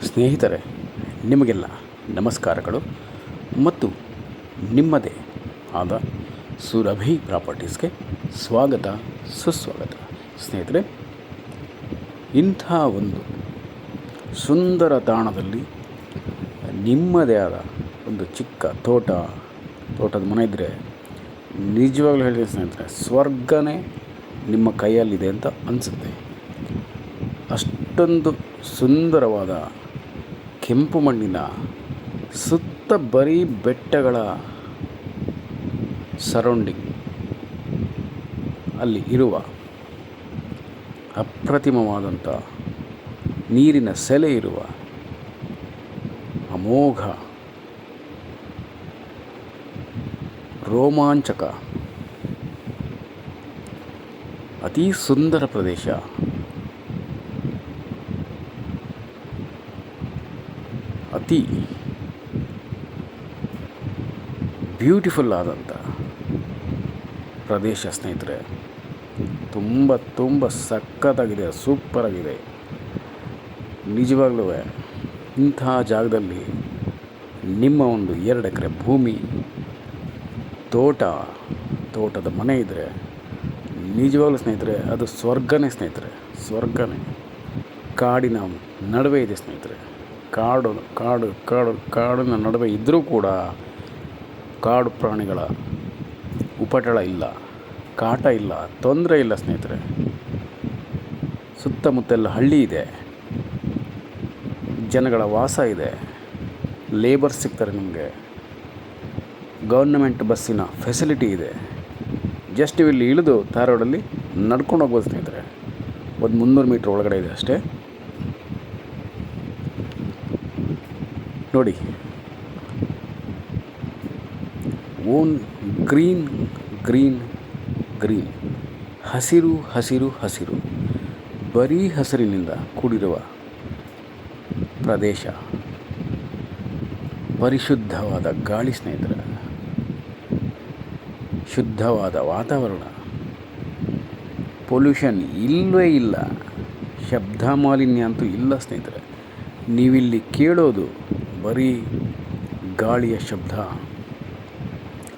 ಸ್ನೇಹಿತರೆ, ನಿಮಗೆಲ್ಲ ನಮಸ್ಕಾರಗಳು ಮತ್ತು ನಿಮ್ಮದೇ ಆದ ಸುರಭಿ ಪ್ರಾಪರ್ಟೀಸ್ಗೆ ಸ್ವಾಗತ ಸುಸ್ವಾಗತ. ಸ್ನೇಹಿತರೆ, ಇಂಥ ಒಂದು ಸುಂದರ ತಾಣದಲ್ಲಿ ನಿಮ್ಮದೇ ಆದ ಒಂದು ಚಿಕ್ಕ ತೋಟದ ಮನೆ ಇದ್ದರೆ ನಿಜವಾಗ್ಲೂ ಹೇಳಿದೆ ಸ್ನೇಹಿತರೆ, ಸ್ವರ್ಗನೇ ನಿಮ್ಮ ಕೈಯಲ್ಲಿದೆ ಅಂತ ಅನಿಸುತ್ತೆ. ಅಷ್ಟೊಂದು ಸುಂದರವಾದ ಕೆಂಪು ಮಣ್ಣಿನ ಸುತ್ತ ಬರೀ ಬೆಟ್ಟಗಳ ಸರೌಂಡಿಂಗ್ ಅಲ್ಲಿ ಇರುವ ಅಪ್ರತಿಮವಾದಂಥ ನೀರಿನ ಸೆಲೆ ಇರುವ ಅಮೋಘ ರೋಮಾಂಚಕ ಅತೀ ಸುಂದರ ಪ್ರದೇಶ. ಅತಿ ಬ್ಯೂಟಿಫುಲ್ ಆದಂಥ ಪ್ರದೇಶ ಸ್ನೇಹಿತರೆ. ತುಂಬ ಸಖತ್ತಾಗಿದೆ, ಸೂಪರಾಗಿದೆ. ನಿಜವಾಗ್ಲೂ ಇಂಥ ಜಾಗದಲ್ಲಿ ನಿಮ್ಮ ಒಂದು 2 ಎಕರೆ ಭೂಮಿ, ತೋಟದ ಮನೆ ಇದ್ದರೆ ನಿಜವಾಗ್ಲೂ ಸ್ನೇಹಿತರೆ ಅದು ಸ್ವರ್ಗನೇ ಸ್ನೇಹಿತರೆ, ಸ್ವರ್ಗನೇ. ಕಾಡಿನ ನಡುವೆ ಇದೆ ಸ್ನೇಹಿತರೆ. ಕಾಡಿನ ನಡುವೆ ಇದ್ದರೂ ಕೂಡ ಕಾಡು ಪ್ರಾಣಿಗಳ ಉಪಟಳ ಇಲ್ಲ, ಕಾಟ ಇಲ್ಲ, ತೊಂದರೆ ಇಲ್ಲ ಸ್ನೇಹಿತರೆ. ಸುತ್ತಮುತ್ತೆಲ್ಲ ಹಳ್ಳಿ ಇದೆ, ಜನಗಳ ವಾಸ ಇದೆ, ಲೇಬರ್ ಸಿಗ್ತಾರೆ ನಿಮಗೆ, ಗೌರ್ನಮೆಂಟ್ ಬಸ್ಸಿನ ಫೆಸಿಲಿಟಿ ಇದೆ. ಜಸ್ಟ್ ಇಲ್ಲಿ ಇಳಿದು ಧಾರವಾಡಲ್ಲಿ ನಡ್ಕೊಂಡು ಹೋಗ್ಬೋದು ಸ್ನೇಹಿತರೆ. ಒಂದು 300 ಮೀಟ್ರ್ ಒಳಗಡೆ ಇದೆ ಅಷ್ಟೇ. ನೋಡಿ, ಓನ್ ಗ್ರೀನ್ ಹಸಿರು, ಬರೀ ಹಸಿರಿನಿಂದ ಕೂಡಿರುವ ಪ್ರದೇಶ. ಪರಿಶುದ್ಧವಾದ ಗಾಳಿ ಸ್ನೇಹಿತರೆ, ಶುದ್ಧವಾದ ವಾತಾವರಣ, ಪೊಲ್ಯೂಷನ್ ಇಲ್ಲವೇ ಇಲ್ಲ, ಶಬ್ದ ಮಾಲಿನ್ಯ ಅಂತೂ ಇಲ್ಲ ಸ್ನೇಹಿತರೆ. ನೀವಿಲ್ಲಿ ಕೇಳೋದು ಬರೀ ಗಾಳಿಯ ಶಬ್ದ,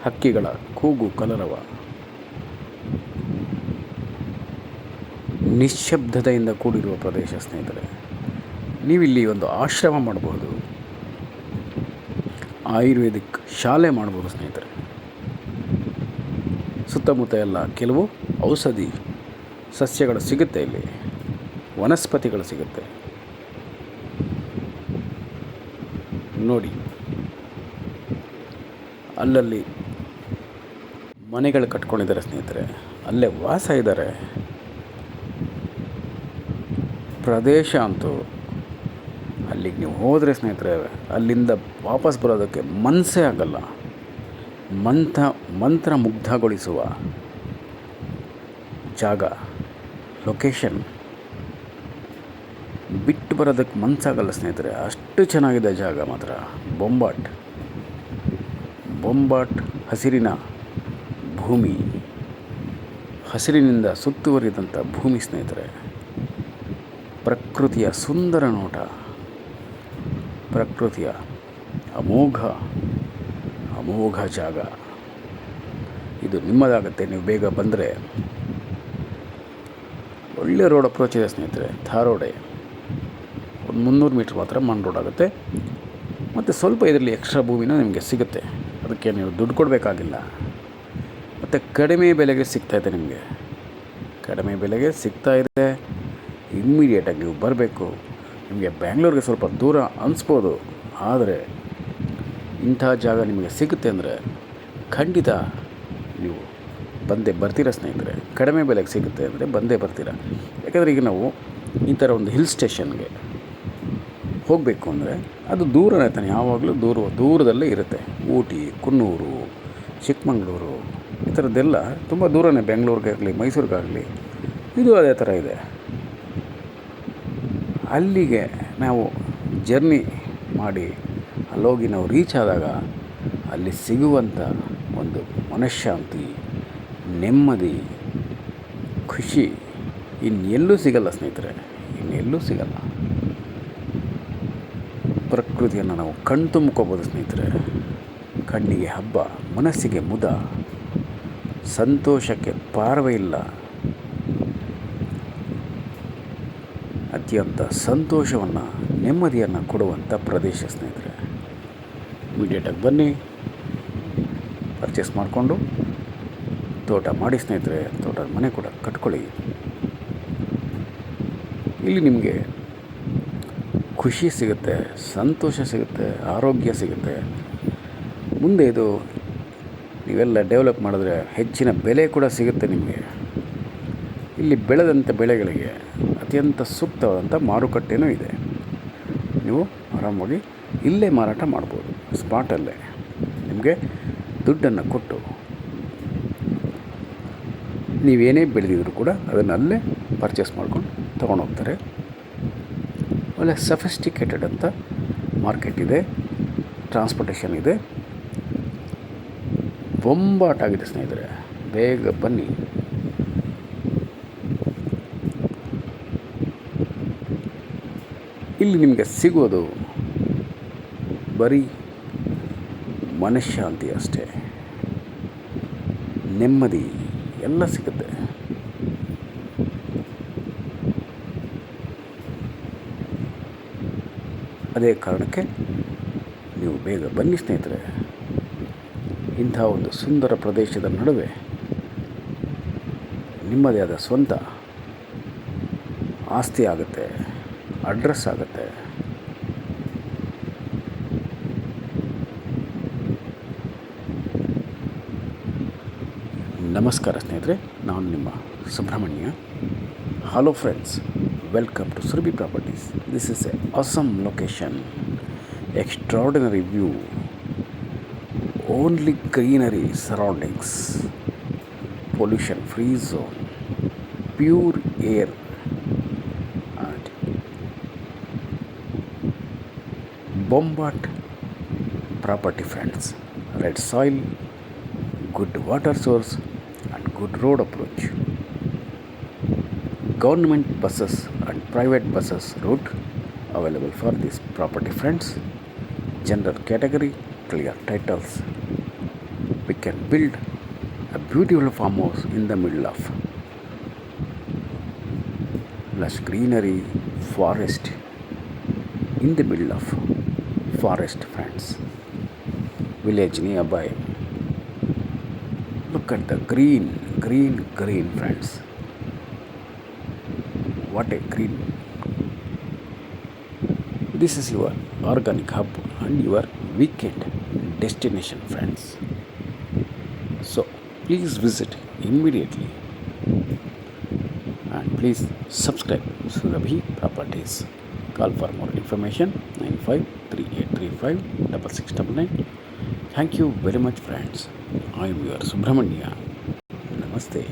ಹಕ್ಕಿಗಳ ಕೂಗು ಕಲರವ, ನಿಶ್ಶಬ್ದತೆಯಿಂದ ಕೂಡಿರುವ ಪ್ರದೇಶ ಸ್ನೇಹಿತರೆ. ನೀವಿಲ್ಲಿ ಒಂದು ಆಶ್ರಮ ಮಾಡಬಹುದು, ಆಯುರ್ವೇದಿಕ್ ಶಾಲೆ ಮಾಡ್ಬೋದು ಸ್ನೇಹಿತರೆ. ಸುತ್ತಮುತ್ತ ಎಲ್ಲ ಕೆಲವು ಔಷಧಿ ಸಸ್ಯಗಳು ಸಿಗುತ್ತೆ, ಇಲ್ಲಿ ವನಸ್ಪತಿಗಳು ಸಿಗುತ್ತೆ. ನೋಡಿ, ಅಲ್ಲಲ್ಲಿ ಮನೆಗಳು ಕಟ್ಕೊಂಡಿದ್ದಾರೆ ಸ್ನೇಹಿತರೆ, ಅಲ್ಲೇ ವಾಸ ಇದ್ದಾರೆ. ಪ್ರದೇಶ ಅಂತೂ ಅಲ್ಲಿಗೆ ನೀವು ಹೋದರೆ ಸ್ನೇಹಿತರೆ, ಅಲ್ಲಿಂದ ವಾಪಸ್ ಬರೋದಕ್ಕೆ ಮನಸ್ಸೇ ಆಗಲ್ಲ. ಮಂತ್ರ ಮುಗ್ಧಗೊಳಿಸುವ ಜಾಗ, ಲೊಕೇಶನ್, ಬಿಟ್ಟು ಬರೋದಕ್ಕೆ ಮನಸ್ಸಾಗಲ್ಲ ಸ್ನೇಹಿತರೆ. ಅಷ್ಟು ಚೆನ್ನಾಗಿದೆ ಜಾಗ ಮಾತ್ರ. ಬೊಂಬಾಟ್ ಹಸಿರಿನ ಭೂಮಿ, ಹಸಿರಿನಿಂದ ಸುತ್ತುವರಿದಂಥ ಭೂಮಿ ಸ್ನೇಹಿತರೆ. ಪ್ರಕೃತಿಯ ಸುಂದರ ನೋಟ, ಪ್ರಕೃತಿಯ ಅಮೋಘ ಜಾಗ. ಇದು ನಿಮ್ಮದಾಗುತ್ತೆ. ನೀವು ಬೇಗ ಬಂದರೆ ಒಳ್ಳೆ ರೋಡ್ ಅಪ್ರೋಚ್ ಇದೆ ಸ್ನೇಹಿತರೆ. ಧಾರವಾಡ ಒಂದು 300 ಮೀಟ್ರ್ ಮಾತ್ರ ಮನ್ ರೋಡ್ ಆಗುತ್ತೆ. ಮತ್ತು ಸ್ವಲ್ಪ ಇದರಲ್ಲಿ ಎಕ್ಸ್ಟ್ರಾ ಭೂಮಿನ ನಿಮಗೆ ಸಿಗುತ್ತೆ, ಅದಕ್ಕೆ ನೀವು ದುಡ್ಡು ಕೊಡಬೇಕಾಗಿಲ್ಲ. ಮತ್ತು ಕಡಿಮೆ ಬೆಲೆಗೆ ಸಿಗ್ತಾಯಿದೆ ನಿಮಗೆ, ಕಡಿಮೆ ಬೆಲೆಗೆ ಸಿಗ್ತಾಯಿದೆ. ಇಮ್ಮಿಡಿಯೇಟಾಗಿ ನೀವು ಬರಬೇಕು. ನಿಮಗೆ ಬ್ಯಾಂಗ್ಳೂರಿಗೆ ಸ್ವಲ್ಪ ದೂರ ಅನಿಸ್ಬೋದು, ಆದರೆ ಇಂಥ ಜಾಗ ನಿಮಗೆ ಸಿಗುತ್ತೆ ಅಂದರೆ ಖಂಡಿತ ನೀವು ಬಂದೇ ಬರ್ತೀರ ಸ್ನೇಹಿತರೆ. ಕಡಿಮೆ ಬೆಲೆಗೆ ಸಿಗುತ್ತೆ ಅಂದರೆ ಬಂದೇ ಬರ್ತೀರ. ಯಾಕಂದರೆ ಈಗ ನಾವು ಈ ಥರ ಒಂದು ಹಿಲ್ ಸ್ಟೇಷನ್ಗೆ ಹೋಗಬೇಕು ಅಂದರೆ ಅದು ದೂರನೇ ತಾನೆ, ಯಾವಾಗಲೂ ದೂರದಲ್ಲೇ ಇರುತ್ತೆ. ಊಟಿ, ಕುನ್ನೂರು, ಚಿಕ್ಕಮಗಳೂರು ಈ ಥರದ್ದೆಲ್ಲ ತುಂಬ ದೂರನೇ. ಬೆಂಗಳೂರಿಗಾಗಲಿ ಮೈಸೂರಿಗಾಗಲಿ ಇದು ಅದೇ ಥರ ಇದೆ. ಅಲ್ಲಿಗೆ ನಾವು ಜರ್ನಿ ಮಾಡಿ ಅಲ್ಲೋಗಿ ನಾವು ರೀಚ್ ಆದಾಗ ಅಲ್ಲಿ ಸಿಗುವಂಥ ಒಂದು ಮನಃಶಾಂತಿ, ನೆಮ್ಮದಿ, ಖುಷಿ ಇನ್ನೆಲ್ಲೂ ಸಿಗಲ್ಲ ಸ್ನೇಹಿತರೆ, ಇನ್ನೆಲ್ಲೂ ಸಿಗಲ್ಲ. ಪ್ರಕೃತಿಯನ್ನು ನಾವು ಕಣ್ತುಂಬ್ಕೋಬೋದು ಸ್ನೇಹಿತರೆ. ಕಣ್ಣಿಗೆ ಹಬ್ಬ, ಮನಸ್ಸಿಗೆ ಮುದ, ಸಂತೋಷಕ್ಕೆ ಪಾರವೇ ಇಲ್ಲ. ಅತ್ಯಂತ ಸಂತೋಷವನ್ನು, ನೆಮ್ಮದಿಯನ್ನು ಕೊಡುವಂಥ ಪ್ರದೇಶ ಸ್ನೇಹಿತರೆ. ಇಮಿಡಿಯೇಟಾಗಿ ಬನ್ನಿ, ಪರ್ಚೇಸ್ ಮಾಡಿಕೊಂಡು ತೋಟ ಮಾಡಿ ಸ್ನೇಹಿತರೆ. ತೋಟದ ಮನೆ ಕೂಡ ಕಟ್ಕೊಳ್ಳಿ. ಇಲ್ಲಿ ನಿಮಗೆ ಖುಷಿ ಸಿಗುತ್ತೆ, ಸಂತೋಷ ಸಿಗುತ್ತೆ, ಆರೋಗ್ಯ ಸಿಗುತ್ತೆ. ಮುಂದೆ ಇದು ನೀವೆಲ್ಲ ಡೆವಲಪ್ ಮಾಡಿದ್ರೆ ಹೆಚ್ಚಿನ ಬೆಲೆ ಕೂಡ ಸಿಗುತ್ತೆ ನಿಮಗೆ. ಇಲ್ಲಿ ಬೆಳೆದಂಥ ಬೆಳೆಗಳಿಗೆ ಅತ್ಯಂತ ಸೂಕ್ತವಾದಂಥ ಮಾರುಕಟ್ಟೆನೂ ಇದೆ. ನೀವು ಆರಾಮಾಗಿ ಇಲ್ಲೇ ಮಾರಾಟ ಮಾಡ್ಬೋದು. ಸ್ಪಾಟಲ್ಲೇ ನಿಮಗೆ ದುಡ್ಡನ್ನು ಕೊಟ್ಟು ನೀವೇನೇ ಬೆಳೆದಿದ್ರು ಕೂಡ ಅದನ್ನು ಅಲ್ಲೇ ಪರ್ಚೇಸ್ ಮಾಡ್ಕೊಂಡು ತೊಗೊಂಡೋಗ್ತಾರೆ. ಒಳ್ಳೆ ಸಫಿಸ್ಟಿಕೇಟೆಡ್ ಅಂತ ಮಾರ್ಕೆಟ್ ಇದೆ, ಟ್ರಾನ್ಸ್ಪೋರ್ಟೇಷನ್ ಇದೆ. ಬೊಂಬಾಟಾಗಿದೆ ಸ್ನೇಹಿತರೆ. ಬೇಗ ಬನ್ನಿ. ಇಲ್ಲಿ ನಿಮಗೆ ಸಿಗೋದು ಬರೀ ಮನಃಶಾಂತಿ ಅಷ್ಟೇ, ನೆಮ್ಮದಿ ಎಲ್ಲ ಸಿಗುತ್ತೆ. ಅದೇ ಕಾರಣಕ್ಕೆ ನೀವು ಬೇಗ ಬನ್ನಿ ಸ್ನೇಹಿತರೆ. ಇಂಥ ಒಂದು ಸುಂದರ ಪ್ರದೇಶದ ನಡುವೆ ನಿಮ್ಮದೇ ಆದ ಸ್ವಂತ ಆಸ್ತಿ ಆಗುತ್ತೆ, ಅಡ್ರೆಸ್ ಆಗುತ್ತೆ. ನಮಸ್ಕಾರ ಸ್ನೇಹಿತರೆ, ನಾನು ನಿಮ್ಮ Subrahmanya. Hello friends, welcome to Surabhi properties. This is a awesome location, extraordinary view, only greenery surroundings, pollution free zone, pure air and Bombard property friends. Red soil, good water source and good road approach. Government buses and private buses route available for this property friends. General category, clear titles. We can build a beautiful farmhouse in the middle of lush greenery, forest, in the middle of forest friends. Village nearby. Look at the green friends. What a green. This is your organic hub and your weekend destination friends. So please visit immediately and please subscribe Surabhi Properties. Call for more information 9538356699. Thank you very much friends. I am your Subramanya. Namaste.